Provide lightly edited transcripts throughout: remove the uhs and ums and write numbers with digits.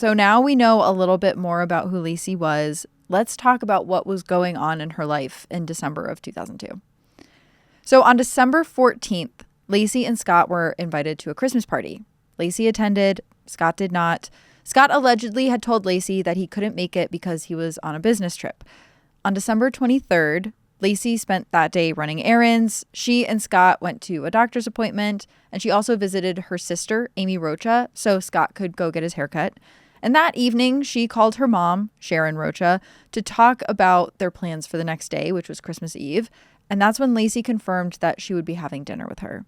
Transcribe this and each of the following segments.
So now we know a little bit more about who Laci was. Let's talk about what was going on in her life in December of 2002. So on December 14th, Laci and Scott were invited to a Christmas party. Laci attended, Scott did not. Scott allegedly had told Laci that he couldn't make it because he was on a business trip. On December 23rd, Laci spent that day running errands. She and Scott went to a doctor's appointment, and she also visited her sister, Amy Rocha, so Scott could go get his haircut. And that evening, she called her mom, Sharon Rocha, to talk about their plans for the next day, which was Christmas Eve. And that's when Laci confirmed that she would be having dinner with her.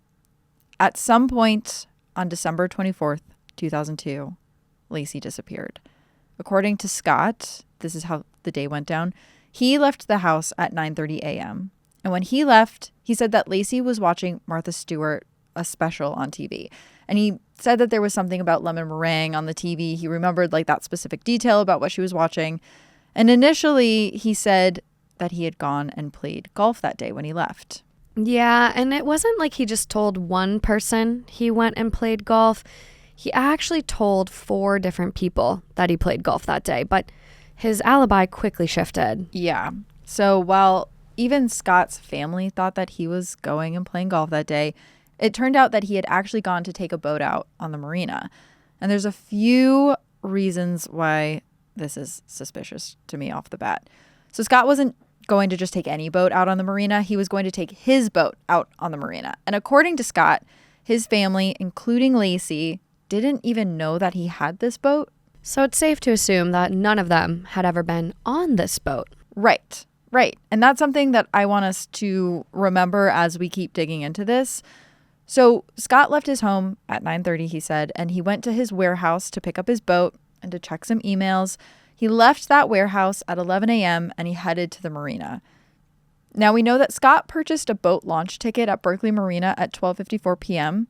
At some point on December 24th, 2002, Laci disappeared. According to Scott, this is how the day went down. He left the house at 9:30 a.m. And when he left, he said that Laci was watching Martha Stewart, a special on TV. And he said that there was something about lemon meringue on the TV. He remembered like that specific detail about what she was watching. And initially, he said that he had gone and played golf that day when he left. Yeah, and it wasn't like he just told one person he went and played golf. He actually told 4 different people that he played golf that day, but his alibi quickly shifted. Yeah. So while even Scott's family thought that he was going and playing golf that day, it turned out that he had actually gone to take a boat out on the marina. And there's a few reasons why this is suspicious to me off the bat. So Scott wasn't going to just take any boat out on the marina. He was going to take his boat out on the marina. And according to Scott, his family, including Laci, didn't even know that he had this boat. So it's safe to assume that none of them had ever been on this boat. Right. And that's something that I want us to remember as we keep digging into this. So Scott left his home at 9:30, he said, and he went to his warehouse to pick up his boat and to check some emails. He left that warehouse at 11 a.m. and he headed to the marina. Now we know that Scott purchased a boat launch ticket at Berkeley Marina at 12:54 p.m.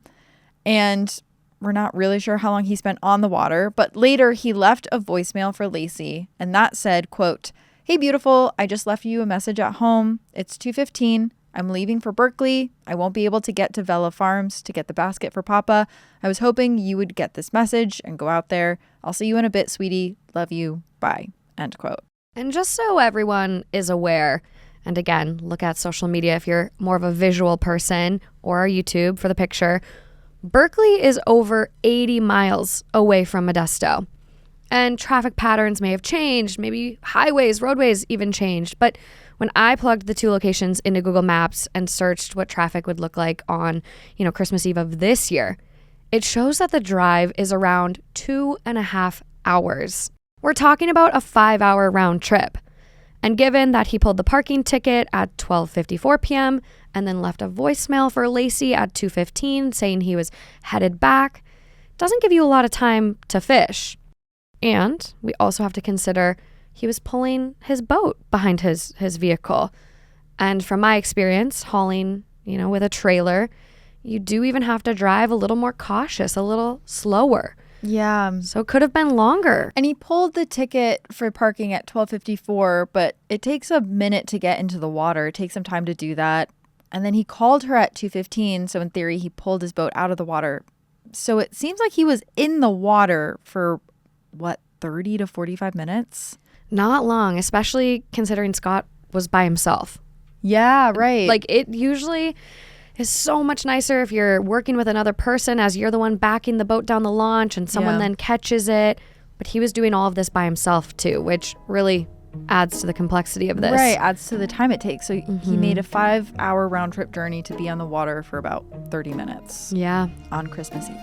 And we're not really sure how long he spent on the water, but later he left a voicemail for Laci, and that said, quote, "Hey, beautiful, I just left you a message at home. It's 2:15. I'm leaving for Berkeley. I won't be able to get to Vela Farms to get the basket for Papa. I was hoping you would get this message and go out there. I'll see you in a bit, sweetie. Love you. Bye." End quote. And just so everyone is aware, and again, look at social media if you're more of a visual person, or our YouTube for the picture, Berkeley is over 80 miles away from Modesto. And traffic patterns may have changed, maybe highways, roadways even changed. But when I plugged the 2 locations into Google Maps and searched what traffic would look like on, Christmas Eve of this year, it shows that the drive is around 2.5 hours. We're talking about a 5-hour round trip. And given that he pulled the parking ticket at 12:54 p.m. and then left a voicemail for Laci at 2:15 saying he was headed back, doesn't give you a lot of time to fish. And we also have to consider he was pulling his boat behind his vehicle. And from my experience, hauling, with a trailer, you do even have to drive a little more cautious, a little slower. Yeah. So it could have been longer. And he pulled the ticket for parking at 12:54, but it takes a minute to get into the water. It takes some time to do that. And then he called her at 2:15, so in theory, he pulled his boat out of the water. So it seems like he was in the water for, 30 to 45 minutes? Not long, especially considering Scott was by himself. Yeah, right. Like, it usually is so much nicer if you're working with another person as you're the one backing the boat down the launch and someone then catches it. But he was doing all of this by himself too, which really adds to the complexity of this. Right, adds to the time it takes. So he made a 5-hour round trip journey to be on the water for about 30 minutes. Yeah. On Christmas Eve.